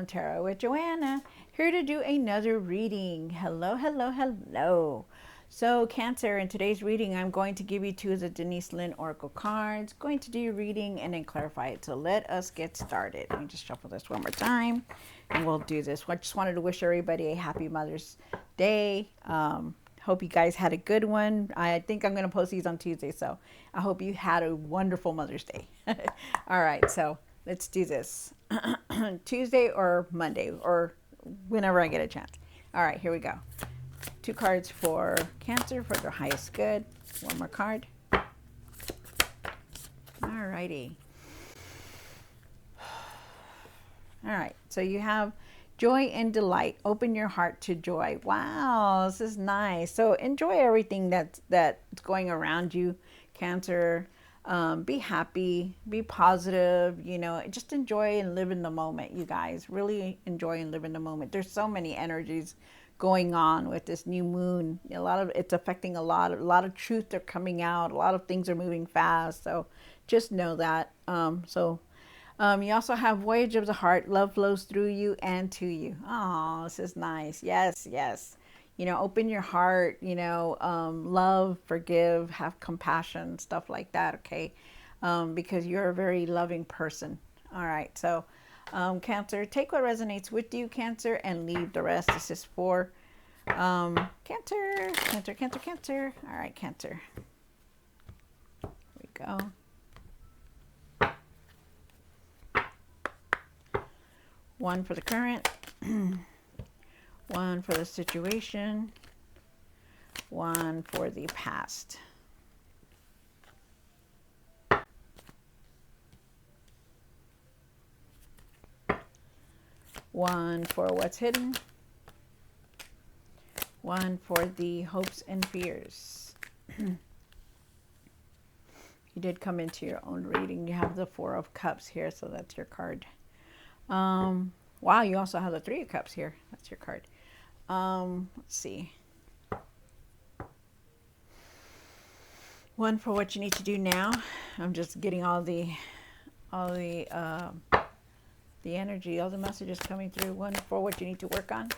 Tarot with Joanna, here to do another reading. Hello, hello, hello. So, Cancer, in today's reading, I'm going to give you two of the Denise Linn Oracle cards, going to do your reading and then clarify it. So, let us get started. Let me just shuffle this one more time and we'll do this. I just wanted to wish everybody a happy Mother's Day. Hope you guys had a good one. I think I'm going to post these on Tuesday, so I hope you had a wonderful Mother's Day. All right, so let's do this. Tuesday or Monday or whenever I get a chance. All right, here we go. Two cards for Cancer for their highest good. One more card. All righty. All right, so you have joy and delight. Open your heart to joy. Wow, this is nice. So enjoy everything that's going around you, Cancer. Be happy, be positive, just enjoy and live in the moment, you guys. Really enjoy and live in the moment. There's so many energies going on with this new moon. It's affecting a lot of truth are coming out. A lot of things are moving fast. So just know that. You also have Voyage of the Heart. Love flows through you and to you. Oh, this is nice. Yes, yes. Open your heart, love, forgive, have compassion, stuff like that, okay? Because you're a very loving person. All right, so Cancer, take what resonates with you, Cancer, and leave the rest. This is for Cancer, Cancer, Cancer, Cancer. All right, Cancer. Here we go. One for the current, one for the situation, one for the past. One for what's hidden, one for the hopes and fears. You did come into your own reading. You have the Four of Cups here, so that's your card. Wow, you also have the Three of Cups here. That's your card. Let's see. One for what you need to do now. I'm just getting all the energy, all the messages coming through. One for what you need to work on.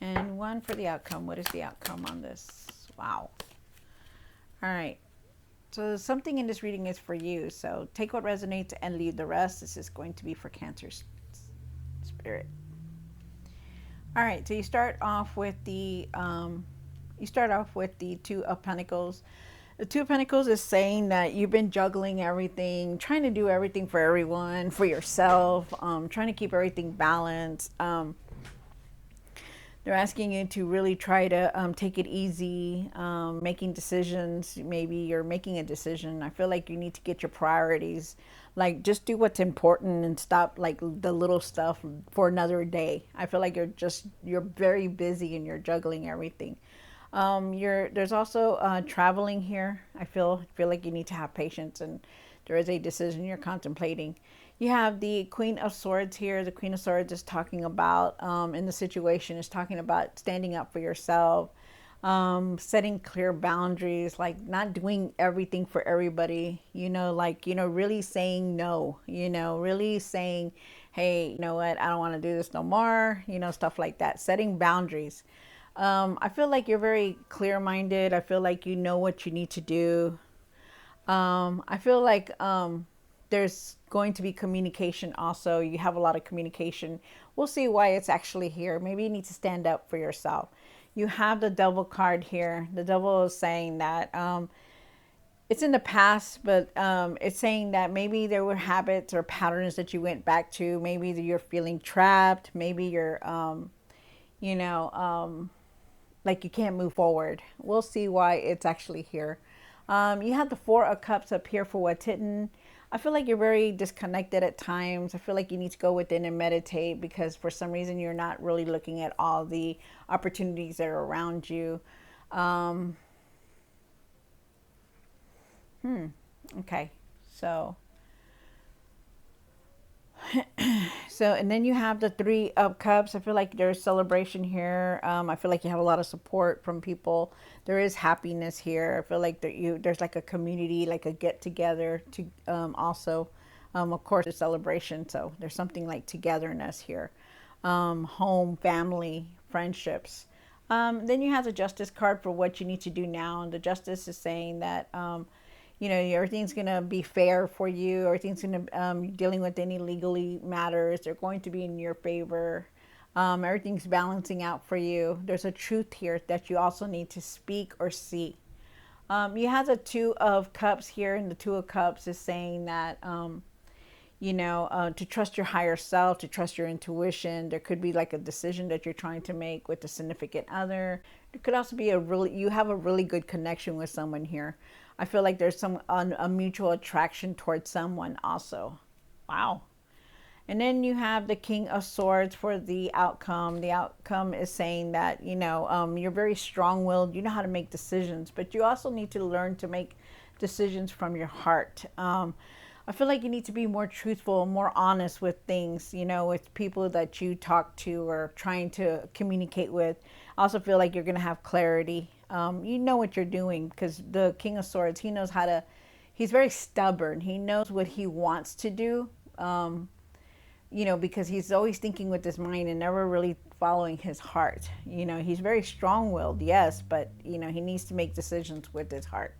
And one for the outcome. What is the outcome on this? Wow. All right. So something in this reading is for you. So take what resonates and leave the rest. This is going to be for Cancer's spirit. All right. So you start off with the Two of Pentacles. The Two of Pentacles is saying that you've been juggling everything, trying to do everything for everyone, for yourself, trying to keep everything balanced. They're asking you to really try to take it easy, making decisions. Maybe you're making a decision. I feel like you need to get your priorities. Like, just do what's important and stop like the little stuff for another day. I feel like you're very busy and you're juggling everything. There's also traveling here. I feel like you need to have patience, and there is a decision you're contemplating. You have the Queen of Swords here. The Queen of Swords is talking about, in the situation, is talking about standing up for yourself, setting clear boundaries, like not doing everything for everybody, really saying no, really saying, hey, you know what, I don't want to do this no more, stuff like that, setting boundaries. I feel like you're very clear-minded. I feel like you know what you need to do. I feel like there's going to be communication also. You have a lot of communication. We'll see why it's actually here. Maybe you need to stand up for yourself. You have the Devil card here. The Devil is saying that it's in the past, but it's saying that maybe there were habits or patterns that you went back to. Maybe you're feeling trapped. Maybe you're, like you can't move forward. We'll see why it's actually here. You have the Four of Cups up here for what's hidden. I feel like you're very disconnected at times. I feel like you need to go within and meditate, because for some reason you're not really looking at all the opportunities that are around you. Okay, so and then you have the Three of Cups. I feel like there's celebration here. I feel like you have a lot of support from people. There is happiness here. I feel like there's like a community, like a get together to also Of course, it's a celebration, so there's something like togetherness here. Home, family, friendships. Then you have the justice card for what you need to do now. And the justice is saying that, everything's going to be fair for you. Everything's going to, dealing with any legally matters, they're going to be in your favor. Everything's balancing out for you. There's a truth here that you also need to speak or see. You have the Two of Cups here, and the Two of Cups is saying that, to trust your higher self, to trust your intuition. There could be like a decision that you're trying to make with a significant other. It could also be you have a really good connection with someone here. I feel like there's a mutual attraction towards someone also. Wow. And then you have the King of Swords for the outcome. The outcome is saying that, you're very strong willed. You know how to make decisions, but you also need to learn to make decisions from your heart. I feel like you need to be more truthful, more honest with things, with people that you talk to or trying to communicate with. I also feel like you're going to have clarity. You know what you're doing, because the King of Swords, he's very stubborn. He knows what he wants to do. Because he's always thinking with his mind and never really following his heart. He's very strong-willed, yes, but, he needs to make decisions with his heart.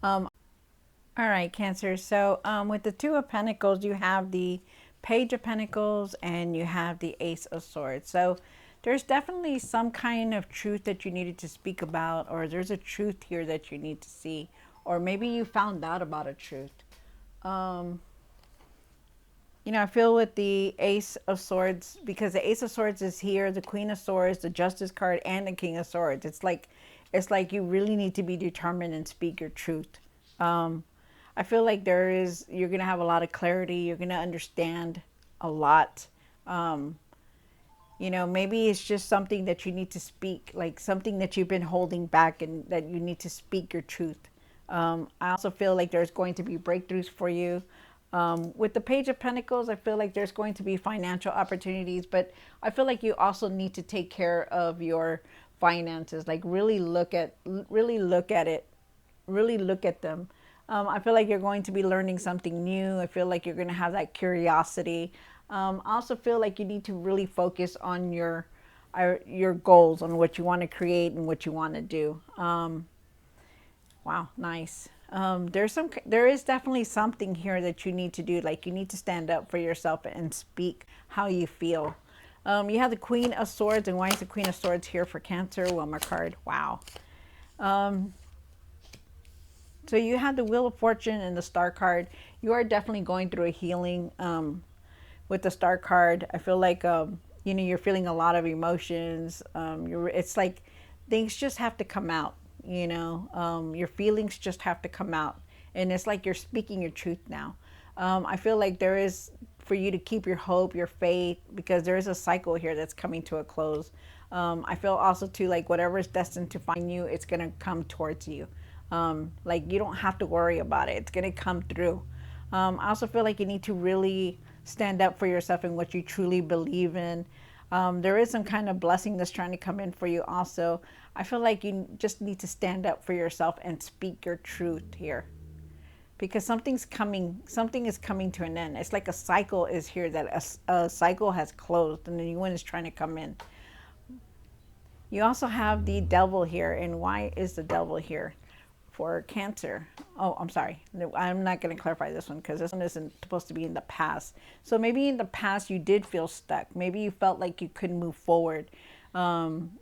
All right, Cancer. So with the Two of Pentacles, you have the Page of Pentacles and you have the Ace of Swords. So there's definitely some kind of truth that you needed to speak about, or there's a truth here that you need to see, or maybe you found out about a truth. I feel with the Ace of Swords, because the Ace of Swords is here, the Queen of Swords, the Justice card, and the King of Swords. It's like you really need to be determined and speak your truth. I feel like you're going to have a lot of clarity. You're going to understand a lot. Maybe it's just something that you need to speak, like something that you've been holding back and that you need to speak your truth. I also feel like there's going to be breakthroughs for you. With the Page of Pentacles, I feel like there's going to be financial opportunities, but I feel like you also need to take care of your finances. Like really look at it, really look at them. I feel like you're going to be learning something new. I feel like you're going to have that curiosity. I also feel like you need to really focus on your goals, on what you want to create and what you want to do. Wow, nice. There is definitely something here that you need to do. Like you need to stand up for yourself and speak how you feel. You have the Queen of Swords, and why is the Queen of Swords here for Cancer? Well, my card. Wow. So you have the Wheel of Fortune and the Star card. You are definitely going through a healing with the Star card. I feel like you're feeling a lot of emotions. It's like things just have to come out. Your feelings just have to come out, and it's like you're speaking your truth now. I feel like there is for you to keep your hope, your faith, because there is a cycle here that's coming to a close. I feel also too like whatever is destined to find you, it's gonna come towards you. Like you don't have to worry about it. It's going to come through. I also feel like you need to really stand up for yourself and what you truly believe in. There is some kind of blessing that's trying to come in for you also. I feel like you just need to stand up for yourself and speak your truth here. Because something is coming to an end. It's like a cycle is here, that a cycle has closed and the new one is trying to come in. You also have the Devil here. And why is the Devil here for Cancer? Oh, I'm sorry. I'm not going to clarify this one because this one isn't supposed to be in the past. So maybe in the past you did feel stuck. Maybe you felt like you couldn't move forward.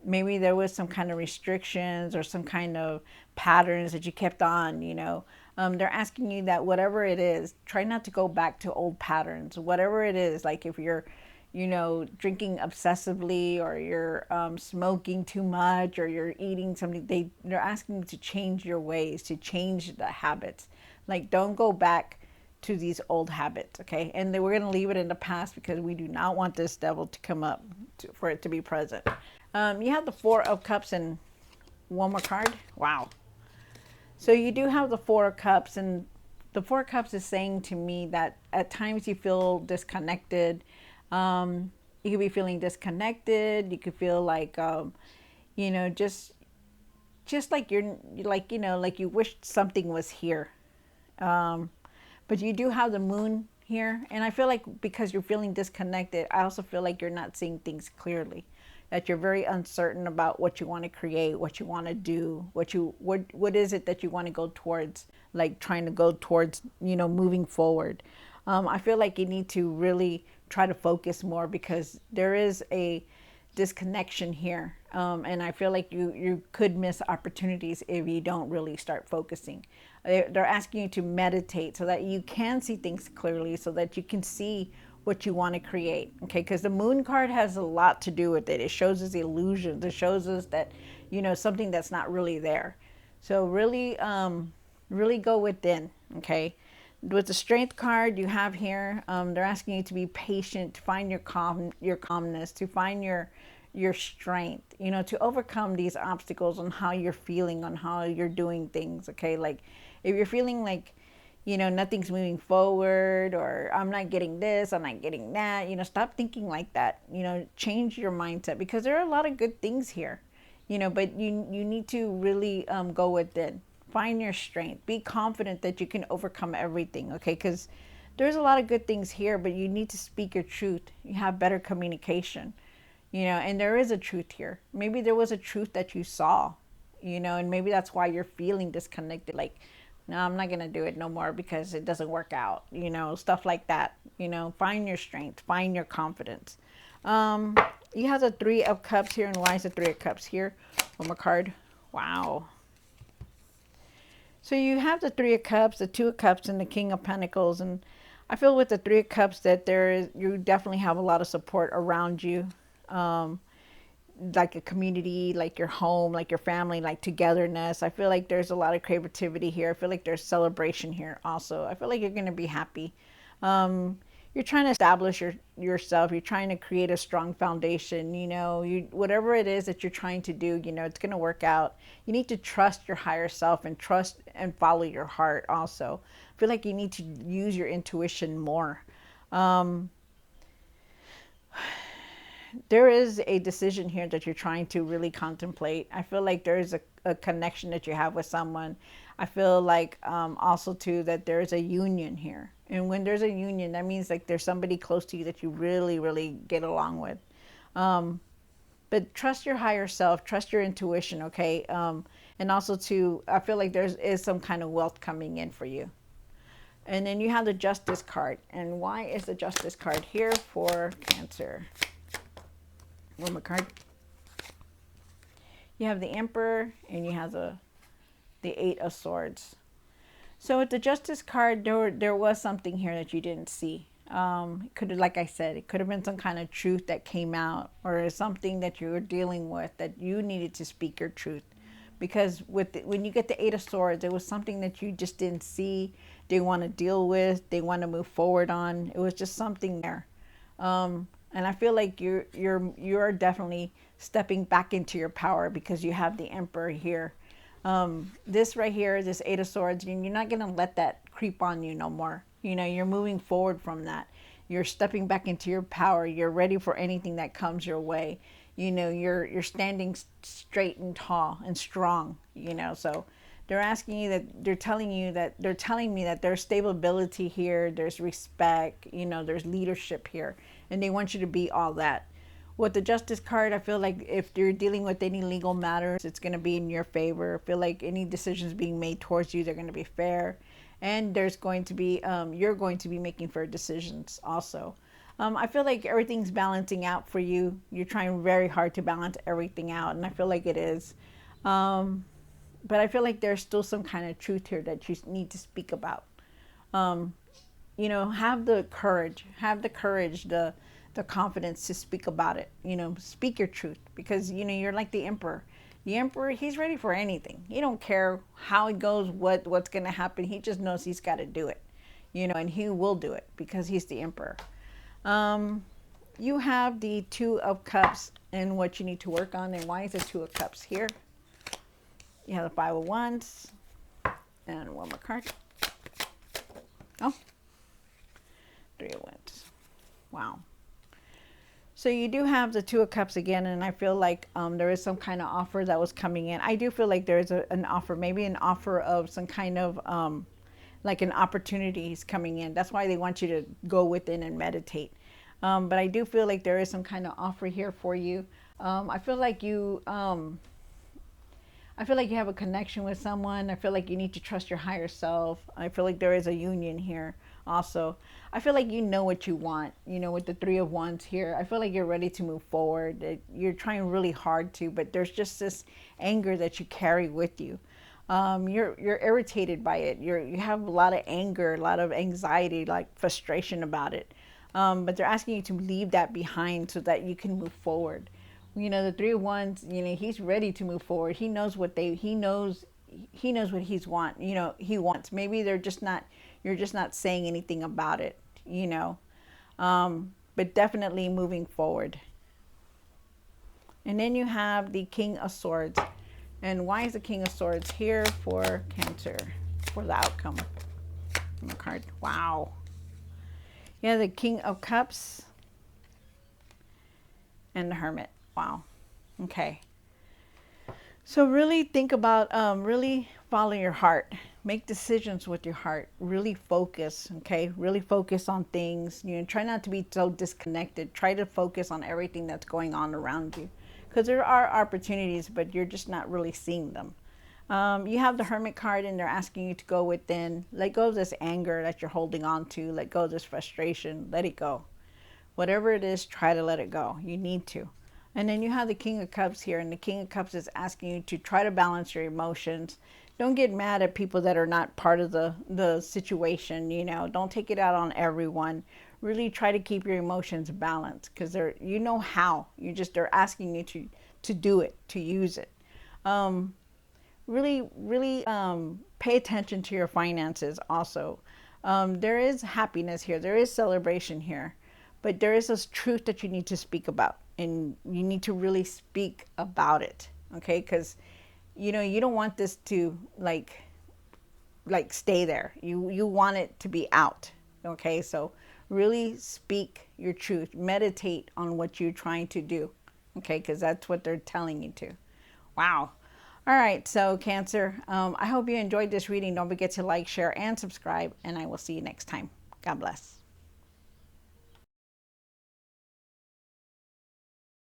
Maybe there was some kind of restrictions or some kind of patterns that you kept on, They're asking you that whatever it is, try not to go back to old patterns. Whatever it is, like if you're drinking obsessively, or you're smoking too much, or you're eating something, they're asking you to change your ways, to change the habits. Like, don't go back to these old habits, okay? And then we're going to leave it in the past because we do not want this devil to come up for it to be present. You have the Four of Cups and one more card. Wow. So you do have the Four of Cups, and the Four of Cups is saying to me that at times you feel disconnected. You could be feeling disconnected. You could feel like, just like you're like you wished something was here. But you do have the Moon here. And I feel like because you're feeling disconnected, I also feel like you're not seeing things clearly. That you're very uncertain about what you want to create, what you want to do, what is it that you want to go towards, like trying to go towards, moving forward. I feel like you need to really try to focus more because there is a disconnection here. And I feel like you could miss opportunities if you don't really start focusing. They're asking you to meditate so that you can see things clearly, so that you can see what you want to create. Okay, because the moon card has a lot to do with it. It shows us illusions. It shows us that, something that's not really there. So really, really go within. Okay, with the strength card you have here, they're asking you to be patient, to find your calmness, to find your strength, to overcome these obstacles on how you're feeling, on how you're doing things. Okay, like if you're feeling like, nothing's moving forward, or I'm not getting this, I'm not getting that, stop thinking like that. Change your mindset, because there are a lot of good things here, but you need to really go within. Find your strength. Be confident that you can overcome everything, okay? Because there's a lot of good things here, but you need to speak your truth. You have better communication, and there is a truth here. Maybe there was a truth that you saw, and maybe that's why you're feeling disconnected. Like, no, I'm not going to do it no more because it doesn't work out, stuff like that. Find your strength, find your confidence. You have the Three of Cups here, and why is the Three of Cups here? One more card. Wow. So you have the Three of Cups, the Two of Cups, and the King of Pentacles. And I feel with the Three of Cups that you definitely have a lot of support around you. Like a community, like your home, like your family, like togetherness. I feel like there's a lot of creativity here. I feel like there's celebration here also. I feel like you're going to be happy. You're trying to establish yourself. You're trying to create a strong foundation. Whatever it is that you're trying to do, it's going to work out. You need to trust your higher self and trust and follow your heart also. I feel like you need to use your intuition more. There is a decision here that you're trying to really contemplate. I feel like there is a connection that you have with someone. I feel like also too that there's a union here. And when there's a union, that means like there's somebody close to you that you really, really get along with. But trust your higher self, trust your intuition, okay? And also too, I feel like is some kind of wealth coming in for you. And then you have the Justice card. And why is the Justice card here for Cancer? One more card. You have the Emperor, and you have the Eight of Swords. So with the Justice card, there was something here that you didn't see. It could have, like I said, it could have been some kind of truth that came out, or something that you were dealing with that you needed to speak your truth. Because when you get the Eight of Swords, it was something that you just didn't see, didn't want to deal with, they want to move forward on. It was just something there. And I feel like you're definitely stepping back into your power because you have the Emperor here. This right here, this Eight of Swords, you're not going to let that creep on you no more. You're moving forward from that. You're stepping back into your power. You're ready for anything that comes your way. You're standing straight and tall and strong, so they're asking you that, they're telling me that there's stability here, there's respect, there's leadership here, and they want you to be all that. With the Justice card, I feel like if you're dealing with any legal matters, it's going to be in your favor. I feel like any decisions being made towards you, they're going to be fair, and there's going to be you're going to be making fair decisions also. I feel like everything's balancing out for you. You're trying very hard to balance everything out, and I feel like it is. But I feel like there's still some kind of truth here that you need to speak about. Have the courage, the confidence to speak about it. Speak your truth, because you're like the Emperor. The Emperor, he's ready for anything. He don't care how it goes, what's going to happen. He just knows he's got to do it, and he will do it because he's the Emperor. You have the Two of Cups and what you need to work on. And why is the Two of Cups here? You have the Five of Wands and one more card. Oh, Three of Wands. Wow. So you do have the Two of Cups again, and I feel like there is some kind of offer that was coming in. I do feel like there is an offer, maybe an offer of some kind of like an opportunity is coming in. That's why they want you to go within and meditate. But I do feel like there is some kind of offer here for you. I feel like I feel like you have a connection with someone. I feel like you need to trust your higher self. I feel like there is a union here also. I feel like you know what you want, with the Three of Wands here. I feel like you're ready to move forward. You're trying really hard to, but there's just this anger that you carry with you. You're irritated by it. You have a lot of anger, a lot of anxiety, like frustration about it. But they're asking you to leave that behind so that you can move forward. The Three of Wands, he's ready to move forward. He knows he knows what he's want. He wants. Maybe you're just not saying anything about it. But definitely moving forward. And then you have the King of Swords. And why is the King of Swords here for Cancer? For the outcome. The card. Wow. Yeah, the King of Cups and the Hermit. Wow. Okay. So really think about, really follow your heart. Make decisions with your heart. Really focus, okay? Really focus on things. Try not to be so disconnected. Try to focus on everything that's going on around you. Because there are opportunities, but you're just not really seeing them. You have the Hermit card, and they're asking you to go within. Let go of this anger that you're holding on to. Let go of this frustration. Let it go. Whatever it is, try to let it go. You need to. And then you have the King of Cups here, and the King of Cups is asking you to try to balance your emotions. Don't get mad at people that are not part of the situation. Don't take it out on everyone. Really try to keep your emotions balanced, because how. They're asking you to do it, to use it. Really pay attention to your finances also. There is happiness here. There is celebration here. But there is this truth that you need to speak about, and you need to really speak about it, okay? Because, you don't want this to like stay there. You want it to be out, okay? So really speak your truth. Meditate on what you're trying to do, okay? Because that's what they're telling you to. Wow. All right, so Cancer, I hope you enjoyed this reading. Don't forget to like, share, and subscribe, and I will see you next time. God bless.